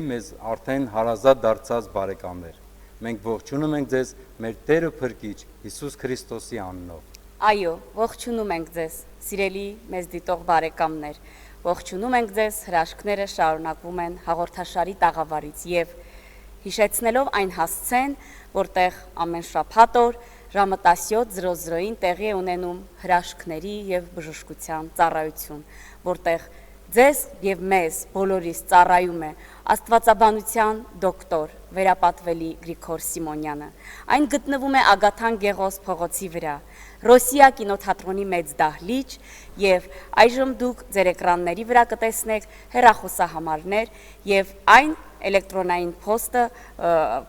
Սիրելի մեզ արդեն հարազատ դարձած բարեկամներ, մենք ողջունում ենք ձեզ մեր Տեր ու Փրկիչ Հիսուս Քրիստոսի անունով։ Այո, ողջունում ենք ձեզ, սիրելի մեզ դիտող բարեկամներ, ողջունում ենք ձեզ, հրաշքները շարունակվում են հաղորդաշարի տաղավարից եւ հիշեցնելով այն հասցեն, որտեղ ամեն շաբաթ օր ժամը 17:00-ին տեղի է ունենում հրաշքների եւ բժշկության ծառայություն, որտեղ ձեզ եւ մեզ բոլորիս ծառայում է Աստվածաբանության դոկտոր վերապատվելի Գրիգոր Սիմոնյանը։ Այն գտնվում է Ագաթան Գեղոս փողոցի վրա, Ռոսիա կինոթատրոնի մեծ դահլիճ եւ այժմ դուք ձեր էկրանների վրա կտեսնեք հեռախոսահամարներ եւ այն էլեկտրոնային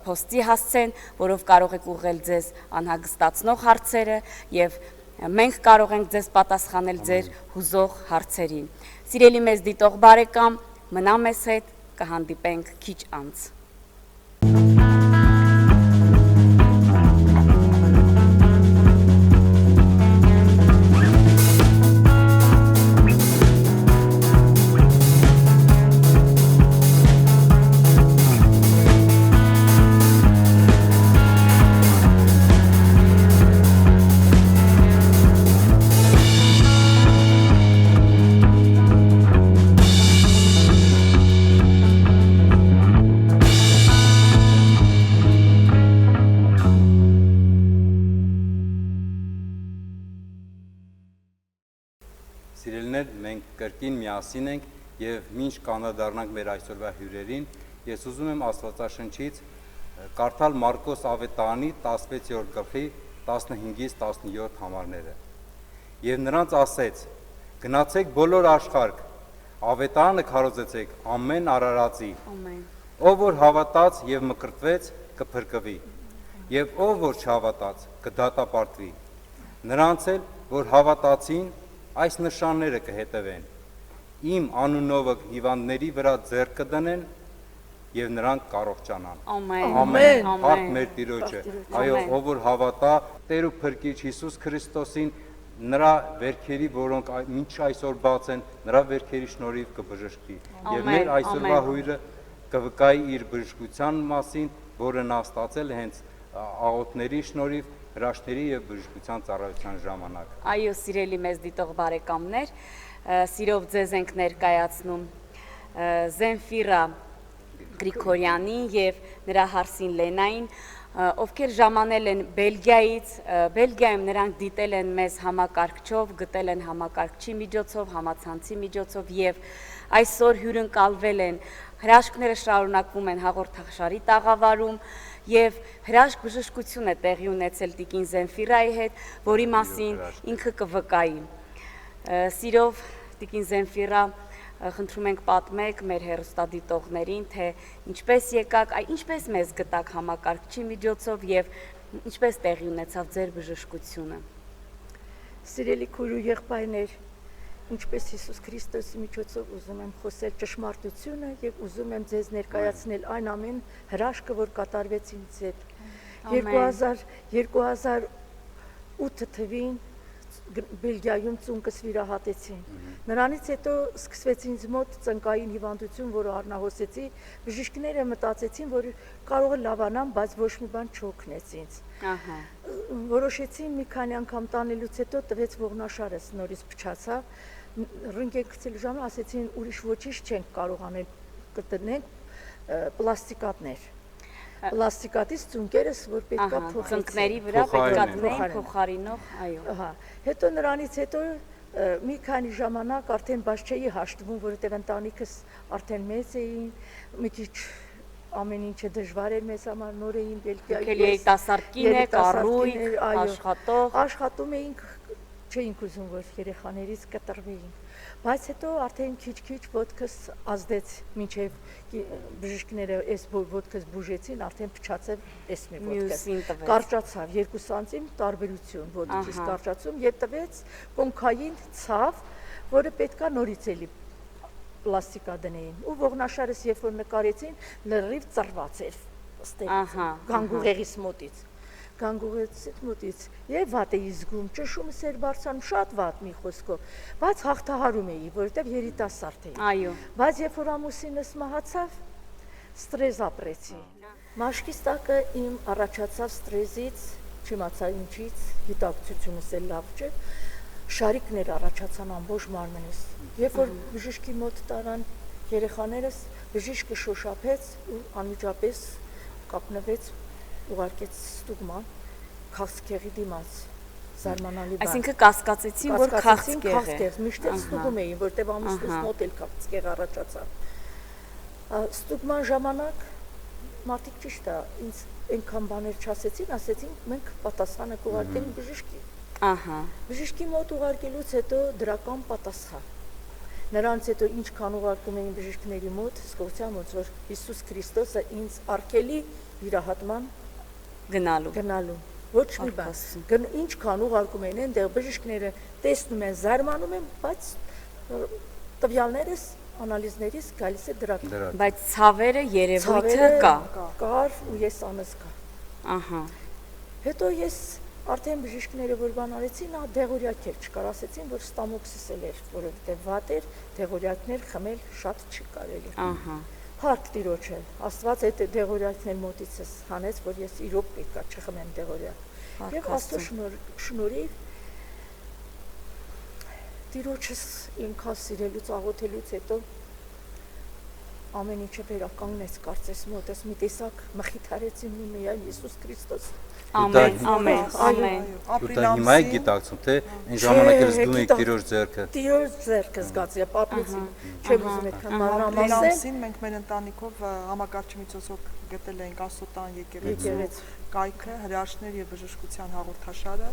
փոստի հասցեն, որով կարող եք ուղղել ձեզ անհագստացնող հարցերը եւ մենք կարող ենք ձեզ պատասխանել ձեր հուզող հարցերին։ Սիրելի մեզ դիտող բարեկամ, մնա մեզ հետ, կհանդիպենք քիչ անց։ Սիրելիներ, մենք կրկին միասին ենք եւ մինչ կանադառնանք մեր այսօրվա հյուրերին, ես ուզում եմ Աստվածաշնչից կարդալ Մարկոս ավետարանի 16-րդ գլխի 15-ից 17 համարները։ Եվ նրանց ասեց. գնացեք բոլոր աշխարհ, ավետարանը քարոզեցեք ամեն արարածի։ Ամեն։ Ով որ հավատաց եւ մկրտվեց, կփրկվի, եւ ով որ չհավատաց, կդատապարտվի։ Նրանց էլ, որ հավատացին, այս նշանները կհետևեն. իմ անունով հիվանդների վրա ձեռք կդնեն եւ նրանք կառողջանան։ Ամեն։ Ամեն։ Ամեն։ Հարկ մեր Տիրոջը։ Այո, Ամեն։ ով որ հավատա Տեր ու Փրկիչ Հիսուս Քրիստոսին, նրա վերքերի, որոնք մինչ այսօր բաց են, նրա վերքերի շնորհիվ կբժշկի։ Եվ Ամեն, մեր այսօրվա ամեն։ հյուրը կվկայի իր բժշկության մասին, որը նա ստացել է հենց աղոթների շնորհիվ, հրաշքների եւ բժշկության ծառայության ժամանակ։ Այո, սիրելի մեզ դիտող բարեկամներ, սիրով ձեզ ենք ներկայացնում Զենֆիրա Գրիգորյանին եւ նրա հարսին Լենային, ովքեր ժամանել են Բելգիայից, Բելգիայում նրանք դիտել են մեզ համակարգչով, գտել են համակարգչի միջոցով, համացանցի միջոցով եւ այսօր հյուրընկալվել են, հրաշքները շարունակվում են հաղորդաշարի տաղավարում եւ հրաշք բժշկություն է տեղի ունեցել Տիկին Զենֆիրայի հետ, որի մասին ինքը կվկայի։ Սիրով Տիկին Զենֆիրա, խնդրում ենք պատմեք մեր հեռուստադիտողներին, թե ինչպես եկաք, ինչպես մեզ գտաք համակարգչի միջոցով եւ ինչպես տեղի ունեցավ ձեր բժշկությունը։ Սիրելի քույր ու եղբայրներ, ինչպես Հիսուս Քրիստոսի միջոցով ուզում եմ խոսել ճշմարտությունը եւ ուզում եմ ձեզ ներկայացնել այն ամեն հրաշքը, որ կատարվեց ինձ հետ։ 2008 թվականին Բելգիայում ծունկս վիրահատեցին։ Նրանից հետո սկսվեց ինձ մոտ ծնկային հիվանդություն, որը առնահոսեցի, բժիշկները մտածեցին, որ կարող է լավանամ, բայց ոչ մի բան չօգնեց ինձ։ Ահա։ Որոշեցի մի քանի անգամ տանելուց հետո տվեց ողնաշարս նորից փչացա։ Ռնտգեն գցելու ժամանակ ասեցին ուրիշ ոչինչ չենք կարող անել, կտնենք պլաստիկատներ։ Պլաստիկատից ծունկերս, որ պետքա փոխեցին։ Ծնկների վրա պետքա դնեին փոխարինող, այո։ Ահա։ Հետո նրանից հետո մի քանի ժամանակ արդեն բաց չէի հաշտվում, որովհետև ընտանիքս արդեն մեծ էին, մի քիչ ամեն ինչը դժվար էր մեզ համար, նոր էին Բելգիայում։ Երիտասարդ կին եք, առույգ, աշխատող։ Աշխատում էինք, չէինք ուզում, որ երեխաներից կտրվեին։ Բայց հետո արդեն քիչ-քիչ ոտքս ազդեց, մինչև բժիշկները այս ոտքս բուժեցին, արդեն փչացավ այս մի ոտքս։ Կարճացավ 2 սանտիմ տարբերություն ոտքից կարճացում եւ տվեց կոնքային ցավ, որը պետքա նորից էլի պլաստիկա դնեին։ Ու ողնաշարս երբ որ նկարեցին, լրիվ ծռված էր ստերից, գանգուղեղից մոտից։ Գանգուղից եւ վատ էի զգում, ճշումս էր բարձրանում, շատ վատ մի խոսքով, բայց հաղթահարում էի, որովհետեւ երիտասարդ էի։ Այո։ Բայց երբ որ ամուսինս մահացավ, ստրես ապրեցի։ Մաշկիս տակը իմ առաջացավ ստրեսից, չիմացա ինչից, գիտակցությունս էլ լավ չէ, շարիկներ առաջացան ամբողջ մարմնիս։ Երբ որ բժիշկի մոտ տարան երեխաներս, բժիշկը շոշափեց ու անմիջապես կապնվեց, ուղարկեց ստուգման, քաղցկեղի դիմաց, զարմանալի բան։ Այսինքն կասկածեցին, որ քաղցկեղ է։ Միշտ էլ ստուգում էին, որտեղ ամուսնուս մոտ էլ քաղցկեղ առաջացավ։ Ստուգման ժամանակ մարդիկ ճիշտ է, ինձ այնքան բաներ չասեցին, ասեցին մենք պատասխանը կուղարկենք բժշկի։ Ահա։ Բժշկի մոտ ուղարկելուց հետո դրական պատասխան։ Նրանց հետո ինչքան ուղարկում էին բժիշկների մոտ, զգացամ ոնց որ Հիսուս Քրիստոսը ինձ արգելի վիրահատման գնալու։ Ոչ մի բան։ Ինչքան ուղարկում էին այնտեղ բժիշկները տեսնում են, զարմանում են, բայց տվյալներս անալիզներից գալիս է դրական։ Բայց ցավերը երևույթը կա։ Կար ու ես անզգա։ Ահա։ Հետո ես արդեն բժիշկները որ բան արեցին, դեղորյակ էր չկար, ասեցին որ ստամոքսիս էր, որովհետև վատ էր, դեղորյակներ խմել շատ չի կարելի։ Ահա։ Փառք Տիրոջը, Աստված այդ դեղորյակներ մոտիցս հանեց, որ ես իրոք պետքա չխմեմ դեղորյակ։ Եվ Աստծո շնորհիվ Տիրոջս ինքան սիրելուց աղոթելուց հետո ամեն ինչը վերականգնեց կարծես մոտս մի տեսակ մխիթարեց իմ միայն Հիսուս Քրիստոս։ Ամեն, ամեն, ամեն։ Ու դա հիմա է գիտակցում, թե այն ժամանակ էլ զգում եք Տիրոջ ձեռքը։ Տիրոջ ձեռքը զգացի, ապրեցի, չեմ ուզում այդքան մանրամասել։ Ապրիլամսին մենք մեր ընտանիքով համակարգչի միջոցով գտել էինք Աստոտան եկեղեցու կայքը, հրաշքներ եւ բժշկության հաղորդաշարը։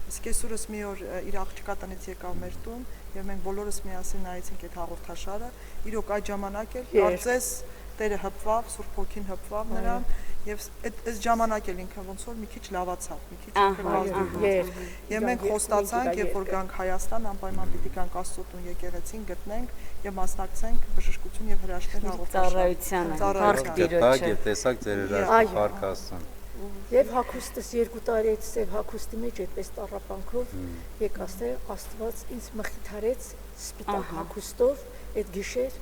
Իսկ այսօրս մի օր իր աղջկա տնից եկավ մեր տուն եւ մենք բոլորս միասին նայեցինք այդ հաղորդաշարը։ Իրոք այդ ժամանակ էլ կարծես Տերը հպվավ, Սուրբ Հոգին հպվավ նրան եւ այս ժամանակ էլ ինքը ոնց որ մի քիչ լավացավ, մի քիչ վազվեց։ Եվ մենք խոստացանք, երբ որ գանք Հայաստան, անպայման պիտի գանք Աստծո տուն եկեղեցին գտնենք եւ մասնակցենք բժշկություն եւ հրաշքներ հաղորդաշարությանը։ Փառք Տիրոջը։ Եվ տեսակ ձեր հրաշքը Փառք Աստծուն։ Եվ հագուստս 2 տարի այդ սև հագուստի մեջ այդպես տառապանքով եկաստե Աստված ինձ մխիթարեց սպիտակ հագուստով այդ գիշեր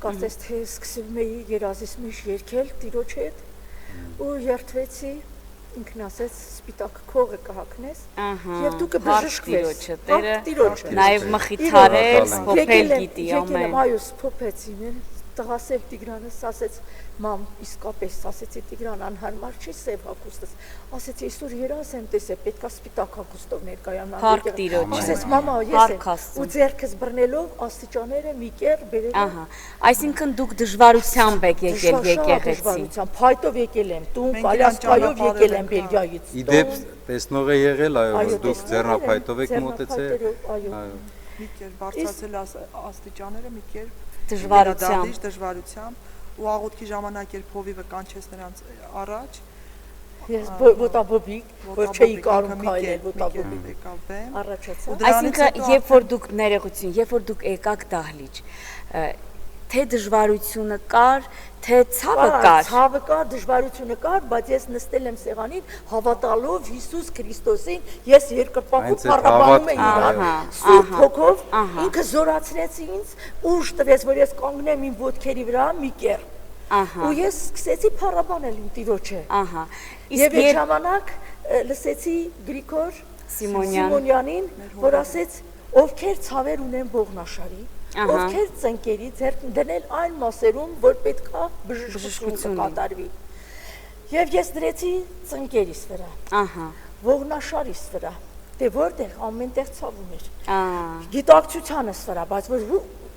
կարծես թե սկսում էի երազիս միշ երգել Տիրոջ հետ ու երթվեցի ինքն ասեց սպիտակ քողը կհագնես եւ դու կբժշկվես Տերը նաեւ մխիթարել փոփել գիտի ամեն եկել այո փոփեցի մեն տղասել Տիգրանս ասեց մամ իսկապես ասեցի Տիգրան անհարմար չի սև հագուստս ասեցի այսօր երազ եմ տեսել պետքա սպիտակ հագուստով ներկայանալ Փառք Տիրոջը ասեց մամա ես եմ ու ձեռքս բռնելով աստիճանները մի կեր բերել ահա այսինքն դուք դժվարությամբ եք եկել եկեղեցի փայտով եկել եմ տուն կալասկայով եկել եմ Բելգիայից Իդեպ տեսնող է եղել այո որ դուք ձեռնափայտով եք մոտեցել այո մի կեր բարձրացել աստիճանները մի կեր դժվարությամբ ու աղոթքի ժամանակ էլ փովիվը կանչեց նրանց առաջ ես ոտաբոբիկ որ չէի կարում քայլել ոտաբոբիկ եկավ առաջացա այսինքն երբ որ դուք ներողություն երբ որ դուք եկաք դահլիճ թե դժվարությունը կար թե ցավը կար դժվարությունը կար բայց ես նստել եմ սեղանին հավատալով Հիսուս Քրիստոսին ես երկրպագու փառաբանում եմ իրան Սուրբ Հոգով ինքը զորացրեց ինձ ուժ տվեց որ ես կանգնեմ իմ ոտքերի վրա մի կեր ու ես սկսեցի փառաբանել իմ Տիրոջը եւ այդ ժամանակ լսեցի Գրիգոր Սիմոնյանին որ ասեց ովքեր ցավեր ունեն ողնաշարի ովքեր ծնկերի ձեռք դնել այն մասերում, որ պետքա բժշկություն կատարվի։ Եվ ես դրեցի ծնկերիս վրա, ողնաշարիս վրա, դե որտեղ ամենտեղ ցավում էր։ Գիտակցությանս վրա, բայց որ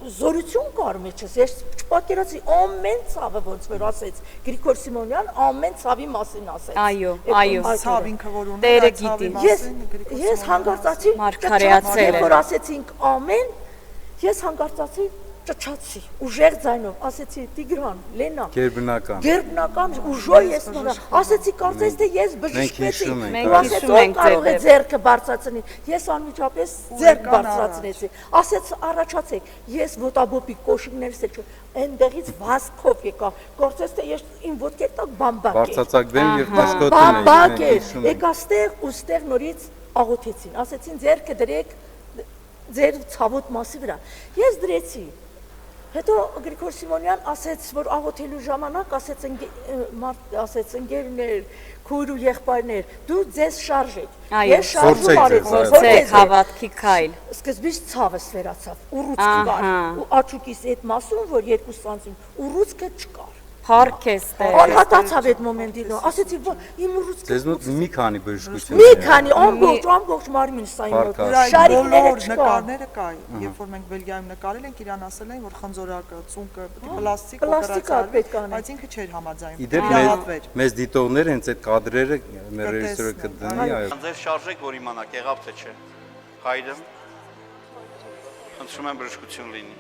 զորություն կար մեջս, ես չպատկերացի ամեն ցավը ոնց որ ասեց Գրիգոր Սիմոնյան, ամեն ցավի մասին ասեց։ Այո, ցավ ինքը որ ունի, Տերը գիտի։ Ես հանգարծացի, մարգարեացել որ ասեցինք ամեն Ես հանգարծացի, ճչացի, ուժեղ ձայնով, ասեցի Տիգրան, Լենա, գերբնական ուժով ես նորա, ասեցի կարծես թե ես բժշկվեցի, ու ասեց ով կարող է ձեռքը բարձրացնի, ես անմիջապես ձեռք բարձրացնեցի, ասեց առաջացեք, ես ոտաբոբիկ կոշիկներս էլ այնտեղից վազքով եկա, կարծես թե ես իմ ոտքեր տակ բամբակ էր, բարձրացակվեմ և դաշկոտում բամբակ էր, եկա ստեղ ու ստեղ նորից աղոթեցին, ասեցին ձեռքը դրեք ձեր ցավոտ մասի վրա։ Ես դրեցի։ Հետո Գրիգոր Սիմոնյան ասեց, որ աղոթելու ժամանակ ասեց ընկերներ, քույր ու եղբայրներ, դու ձեզ շարժեք։ Ես շարժում արեցի, հավատքի քայլ։ Սկզբից ցավս վերացավ, ուռուցք կար, ու աչուկիս այդ մասում, որ 2 սանտիմ, ուռուցքը չկար։ Փառք ես Տեր։ Անհատացավ այդ մոմենտին, ասեցի, իմ ուռուցքը։ Ձեզնուց մի քանի բժշկություն։ Մի քանի ամբողջ մարմին սա իմ մոտ։ Շարիկները նկարները կա, երբ որ մենք Բելգիայում նկարել ենք, իրան ասել են, որ խնձորակը, ծունկը պլաստիկ պետք է անել, բայց ինքը չէր համաձայնում։ Իդեպ մեզ դիտողներ հենց այդ կադրերը մեր ռեժիսորը կդնի, այո։ Ձեր շարժեք, որ իմանաք, եղավ թե չէ։ Հայրը խնդրում եմ բժշկություն լինի։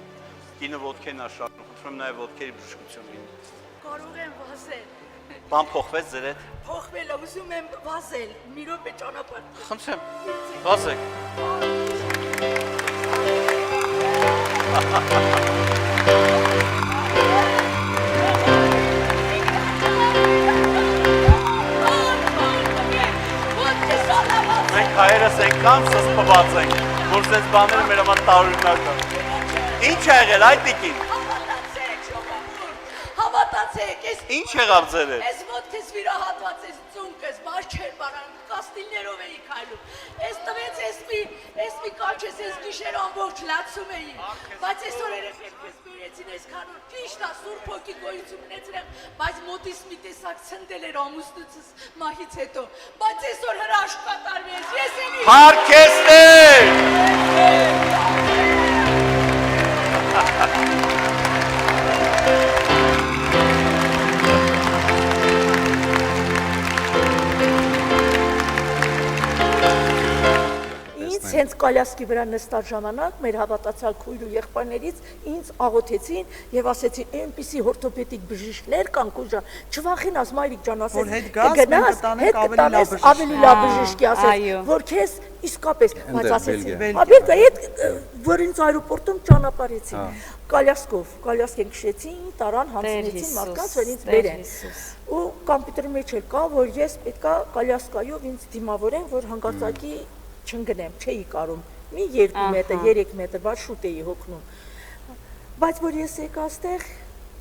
Կինը ոտքերն աշարժում, խնդրում եմ նաև ոտքերի բժշկություն լինի։ Կարող եմ վազել։ Բան փոխվեց ձեր հետ։ Փոխվել է, ուզում եմ վազել, մի րոպե ճանապարհ։ Խնդրեմ, վազեք։ Մենք հայերս այնքան սսպված ենք, որ ձեզ բաները մեր համար տարօրինակ են։ Ինչ ա եղել այդ տիկին։ Հավատացեք, Ինչ եղավ ձեր հետ։ Ես ոտքս վիրահատված ես ծունկս, բար չեր բարան, կաստիլներով էի քայլում։ Ես տվեց ես մի կաչես, ես գիշեր ամբողջ լացում էի։ Բայց այսօր երեխեքս բերեցին այսքան որ ճիշտ է Սուրբ Հոգի գոյություն ունեցրեմ, բայց մոտից մի տեսակ ցնդել էր ամուսնուցս մահից հետո։ Բայց այսօր հրաշք կատարվեց։ Ես էլի Փառք ես Տեր։ Հենց կալյասկի վրա նստած ժամանակ մեր հավատացյալ քույր ու եղբայրներից ինձ աղոթեցին եւ ասեցին այնպիսի օրթոպեդիկ բժիշկներ կան քույր, չվախենաս մայրիկ ջան, ասեց, գնաս, ավելի լավ բժիշկի ասեց, որ քեզ իսկապես, բայց ասեցին, ապերկա այդ որ ինձ аэроպորտում ճանապարհեցին, կալյասկեն քշեցին, տարան հանձնեցին մարդկանց, որ ինձ բերեն։ Ու կոմպյուտերի մեջ էլ կա, որ ես պետքա կալյասկայով ինձ դիմավորեն, որ հանկարծակի չընկնեմ, չէի կարում, մի 2 մետր, 3 մետր, բայց շուտ էի հոգնում, բայց որ ես եկա աստեղ,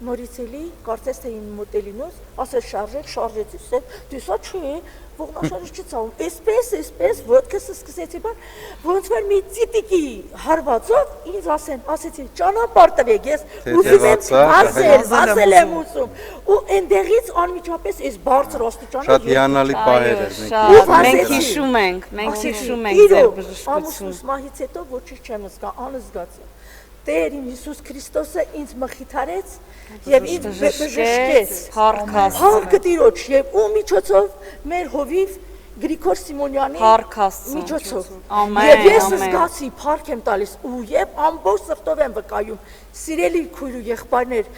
նորից էլի, կարծես թե իմ մոտելինոս, ասես շարժեցի, դեսա չէ, ողնաշարժ չի ծավում, այսպես, ոտքս սկսեցի բան, ոնց որ մի ծիտիկի հարվածով ինձ ասեցին, ճանապարհ տվեք, ես ուզում եմ վազել եմ ուզում, ու այնտեղից անմիջապես այս բարձր աստիճանը Շատ հիանալի պահեր էր։ Մենք հիշում ենք ձեր բժշկություն։ Ամուսնուս մահից հետո ոչինչ չեմ զգա, անզգացի։ Տեր իմ Հիսուս Քրիստոսը ինձ մխիթարեց եւ ինձ բժշկեց։ Փառք Տիրոջ եւ ու միջոցով մեր հովիվ Գրիգոր Սիմոնյանի միջոցով։ Եվ ես զգացի, փառք եմ տալիս ու եւ ամբողջ սրտով եմ վկայում, սիրելի քույր ու եղբայրներ,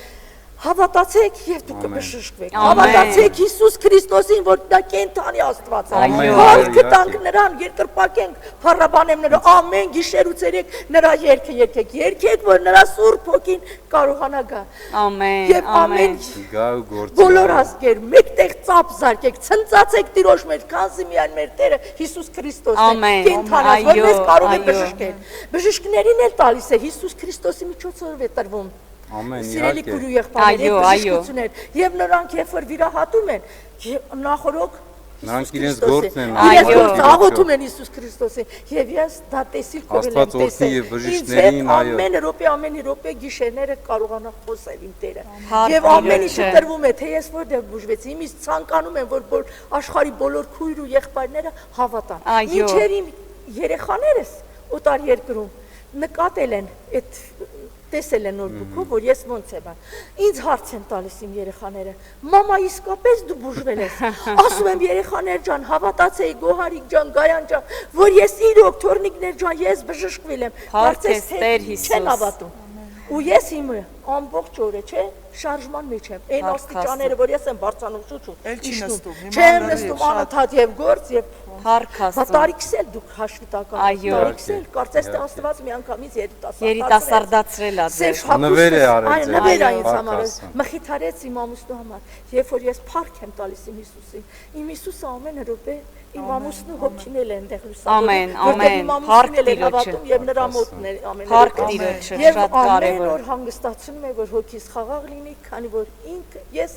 հավատացեք եւ դուք կբժշկվեք։ Հավատացեք Հիսուս Քրիստոսին, որ դա կենթանի Աստված է։ Փառք տանք նրան, երկրպագենք, փառաբանեմ նրա ամեն գիշեր ու ցերեկ նրա երգը երգեք, որ նրա Սուրբ Հոգին կարողանա գա։ Ամեն։ Եվ ամեն գա ու գործի։ բոլոր ազգեր մեկտեղ ծափ զարկեք, ցնծացեք Տիրոջ մեր, քանզի միայն մեր Տերը Հիսուս Քրիստոսն է, կենթանի, որ մեզ կարող է բժշկել։ Բժշկներին էլ տալիս է Հիսուս Քրիստոսի միջոցով է տրվում։ Սիրելի քույր ու եղբայրներ, բժշկություններ, եւ նրանք երբ որ վիրահատում են, նախորոք Նրանք իրենց գործն են աղոթում են Հիսուս Քրիստոսին եւ ես դա տեսիլ կողել եմ տեսել ամեն րոպե գիշերները կարողանա խոսել իմ Տերը եւ ամեն ինչը տրվում է թե ես որտեղ բուժվեցի իմից ցանկանում եմ որ աշխարհի բոլոր քույր ու եղբայրները հավատան ինչեր իմ երեխաներս օտար երկրում նկատել են այդ տեսել են նոթբուքով, որ ես ոնց եմ, ինձ հարց են տալիս իմ երեխաները, մամա իսկապես դու բուժվել ես, ասում եմ երեխաներ ջան, հավատացեի Գոհարիկ ջան, Գայան ջան, որ ես իրոք թորնիկներ ջան, ես բժշկվել եմ, կարծես թե չեն հավատում, ու ես իմը ամբողջ օրը, չէ, շարժման մեջ եմ, այն աստիճանները, որ ես եմ բարձանում շուտ-շուտ, չեմ նստում անընդհատ եւ գործ եւ Փառք Աստծո։ Տարիքս էլ դուք հաշվի տակ Այո։ տարիքս էլ կարծես թե Աստված միանգամից Երիտասարդացրել է ձեզ։ Նվեր է արել Այն ձեզ, նվեր է այո, ինձ փառք համար, Աստծուն։ մխիթարեց իմ ամուսնու համար, երբ որ ես փառք եմ տալիս իմ Հիսուսին, իմ Հիսուսը ամեն րոպե իմ ամուսնու հոգին էլ է այնտեղ Ամեն, լուսավորում, որտեղ իմ ամեն, փառք ամուսինն էլ է Տիրոջը։ հավատում եւ նրա մոտն է ամեն Փառք րոպե։ Տիրոջը, Եվ շատ ամեն կարևոր։ օր հանգստացնում է, որ հոգիս խաղաղ լինի, քանի որ ես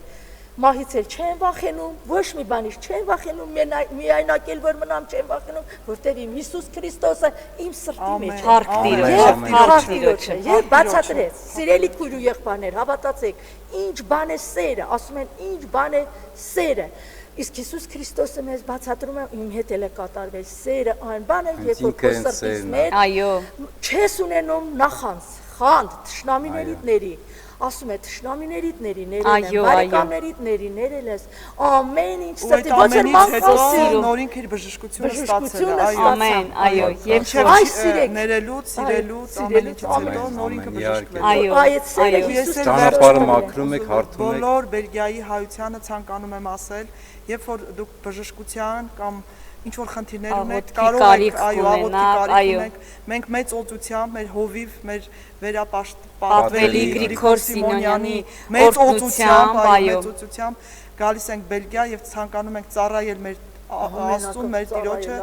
մահից էլ չեմ վախենում, ոչ մի բանից չեմ վախենում, միայնակ էլ որ մնամ չեմ վախենում, որտեղ իմ Հիսուս Քրիստոսը իմ սրտի մեջ է։ Փառք Տիրոջը, Եվ փառք Տիրոջը։ Եվ բացատրեց, սիրելի քույր ու եղբայրներ, հավատացեք, ինչ բան է սերը, ասում են ինչ բան է սերը։ Իսկ Հիսուս Քրիստոսը մեզ բացատրում է իմ հետ էլ է կատարվել սերը, այն բանը, երբ որ քո սրտից մեջ Այո, չես ունենում նախանց, խանդ, թշնամիներիդների, ասում է թշնամիներիդների ներել են, բարեկամներիդների ներել ես, ամեն ինչ սրտի, ոչ էր մանկասիրում, նորին քեր բժշկությունը ստացել է, բժշկությունը ամեն, այո, եւ Այս սիրեք, ներելուց, սիրելուց, ամեն ինչից հետո նորին կբժշկվի։ Այո, այդ սերը այո, Հիսուսը Ճանապարհը մաքրում եք, հարթում եք։ Բոլոր Բելգիայի հայությանը ցանկանում եմ ասել, երբ որ դուք բժշկության կամ ինչ որ խնդիրներ ունեք, կարող եք, այո, աղոթքի կարիք ունեք, մենք մեծ օծությամբ, մեր հովիվ, մեր Պատվելի Գրիգոր Սիմոնյանի մեծ օծությամբ, այո, այո, մեծ օծությամբ գալիս ենք Բելգիա եւ ցանկանում ենք ծառայել մեր Աստծուն, մեր Տիրոջը,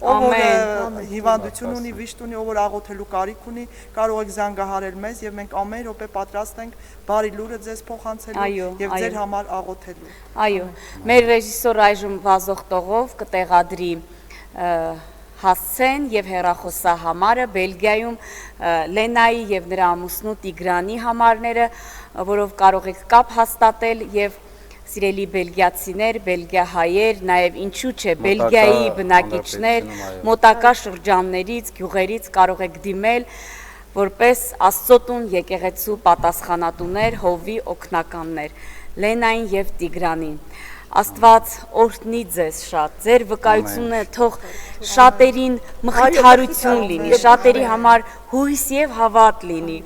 ով որ հիվանդություն ունի, վիշտ ունի, ով որ աղոթելու կարիք ունի, կարող եք զանգահարել մեզ եւ մենք ամեն րոպե պատրաստ ենք բարի լուրը ձեզ փոխանցելու եւ ձեր համար աղոթելու։ այո, մեր ռեժիսոր այժմ վազող տողով կտեղադրի հասցեն եւ հեռախոսահամարը Բելգիայում Լենայի եւ նրա ամուսնու Տիգրանի համարները, որով կարող եք կապ հաստատել եւ սիրելի բելգիացիներ, բելգիահայեր, նաև ինչու՞ չէ, Բելգիայի բնակիչներ, մոտակա շրջաններից, գյուղերից կարող եք դիմել որպես Աստծո տուն եկեղեցու պատասխանատուներ, հովի օգնականներ, Լենային եւ Տիգրանին։ Աստված օրհնի ձեզ շատ, ձեր վկայությունը թող շատերին մխիթարություն լինի, շատերի համար հույս եւ հավատ լինի։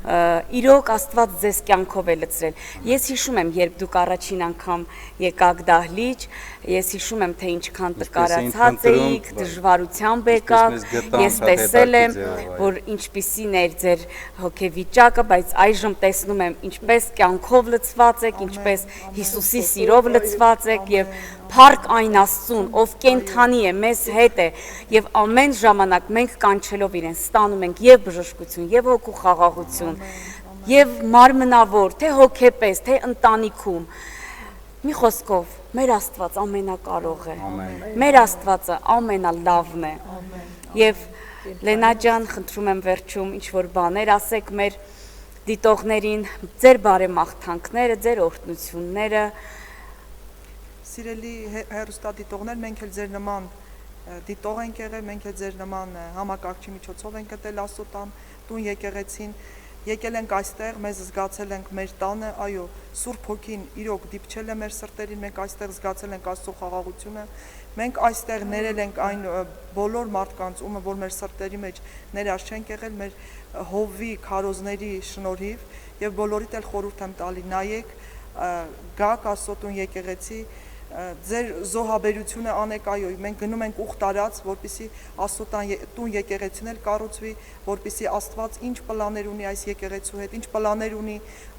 Իրոք Աստված ձեզ կյանքով է լցրել։ Ես հիշում եմ, երբ դուք առաջին անգամ եկաք դահլիճ, ես հիշում եմ, թե ինչքան տկարացած էիք, դժվարությամբ եկաք, ես տեսել եմ, որ ինչպիսին էր ձեր հոգեվիճակը, բայց այժմ տեսնում եմ, ինչպես կյանքով լցված եք, ինչպես Հիսուսի սիրով լցված եք եւ փառք այն Աստծուն, ով կենթանի է, մեզ հետ է եւ ամեն ժամանակ մենք կանչելով իրեն ստանում ենք եւ բժշկություն, եւ հոգու խաղաղություն, եւ մարմնավոր, թե հոգեպես, թե ընտանիքում։ Մի խոսքով, մեր Աստված ամենակարող է։ Մեր Աստվածը ամենալավն է։ Եվ Լենա ջան, խնդրում եմ վերջում ինչ որ բաներ ասեք մեր դիտողներին, ձեր բարեմաղթանքները, ձեր օրհնությունները։ Սիրելի հեռուստադիտողներ, մենք էլ ձեր նման դիտող ենք եղել, մենք էլ ձեր նման համակարգչի միջոցով ենք գտել Աստծո տուն եկեղեցին, եկել ենք այստեղ, մեզ զգացել ենք մեր տանը, այո, Սուրբ Հոգին իրոք դիպչել է մեր սրտերին, մենք այստեղ զգացել ենք Աստծո խաղաղությունը, մենք այստեղ ներել ենք այն բոլոր մարդկանց, ումը որ մեր սրտերի մեջ ներած չենք եղել, մեր հովի քարոզների շնորհիվ եւ բոլորիդ էլ խորհուրդ եմ տալի, նայեք, գաք Աստծո տուն եկեղեցի, ձեր զոհաբերությունը անեք, այո, մենք գնում ենք ուխտ տարած, որպեսզի Աստծո տուն եկեղեցին էլ կառուցվի, որպեսզի Աստված ինչ պլաններ ունի այս եկեղեցու հետ, ինչ պլաններ ունի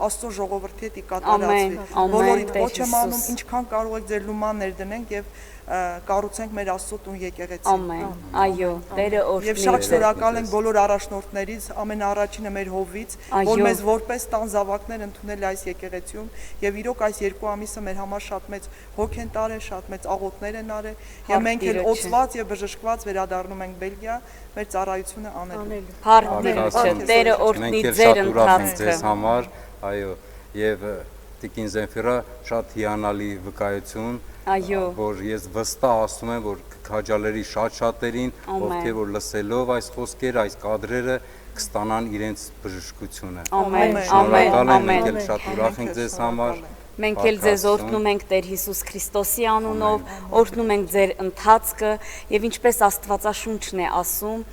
Աստծո ժողովրդի հետ կատարածվի։ Բոլորիդ կոչ եմ անում, ինչքան կարող եք ձեր լուման ներդնենք եւ կառուցենք մեր Աստծո տուն եկեղեցին։ Ամեն, այո, Տերը օրհնի։ Եվ շատ շնորհակալ ենք բոլոր առաջնորդներից, ամենաառաջինը մեր հովից, որ մեզ որպես տան զավակներ ընդունել այս եկեղեցիում, եւ իրոք այս 2 ամիսը մեր համար շատ մեծ հոգ են տարել, շատ մեծ աղոթներ են արել, եւ մենք էլ օծված եւ բժշկված վերադառնում ենք Բելգիա մեր ծառայությունը անելու։ Փառք Տիրոջը, Տերը օրհնի ձեր ընթացքը։ Ձեզ համար, այո, եւ Տիկին Զենֆիրա շատ հիանալի վկայություն, Այո, որ ես վստահ ասում եմ, որ քաջալերի շատ-շատերին, ովքեր որ լսելով այս խոսքերը, այս կադրերը կստանան իրենց բժշկությունը։ ամեն, Շնորհակալ եմ, ամեն, մենք էլ ամեն։ շատ ուրախ ենք ձեզ համար։ Մենք էլ ձեզ օրհնում ենք Տեր Հիսուս Քրիստոսի անունով, օրհնում ենք ձեր ընթացքը եւ ինչպես Աստվածաշունչն է ասում,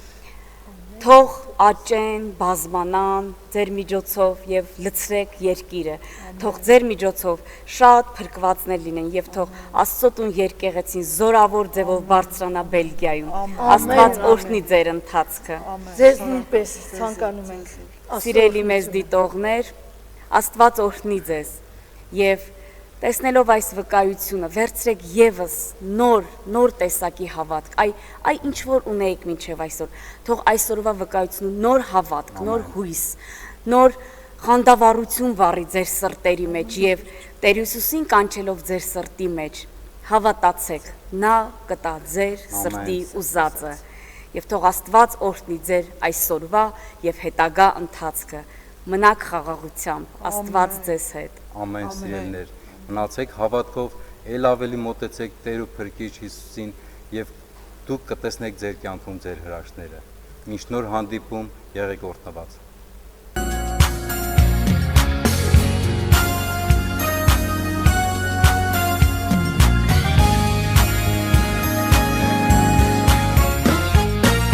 Թող աճեն, բազմանան ձեր միջոցով եւ լցրեք երկիրը։ Թող ձեր միջոցով շատ փրկվածներ լինեն եւ թող Աստծո տուն եկեղեցին զորավոր ձևով բարձրանա Բելգիայում։ Աստված օրհնի ձեր ընթացքը։ Ձեզ նույնպես ցանկանում ենք Սիրելի մեզ դիտողներ, Աստված օրհնի ձեզ եւ տեսնելով այս վկայությունը վերցրեք եւս նոր տեսակի հավատք, այ ինչ որ ունեիք մինչեւ այսօր, թող այսօրվա վկայությունը նոր հավատք, նոր հույս, նոր խանդավառություն վառի ձեր սրտերի մեջ եւ Տեր Հիսուսին կանչելով ձեր սրտի մեջ, հավատացեք, նա կտա ձեր սրտի ուզածը եւ թող Աստված օրհնի ձեր այսօրվա եւ հետագա ընթացքը։ Մնաք խաղաղությամբ, Աստված ձեզ հետ։ Ամեն սիրելիներ, մնացեք հավատքով, ել ավելի մոտեցեք Տեր ու Փրկիչ Հիսուսին եւ դուք կտեսնեք ձեր կյանքում ձեր հրաշքները։ Մինչ նոր հանդիպում եղեք օրհնված։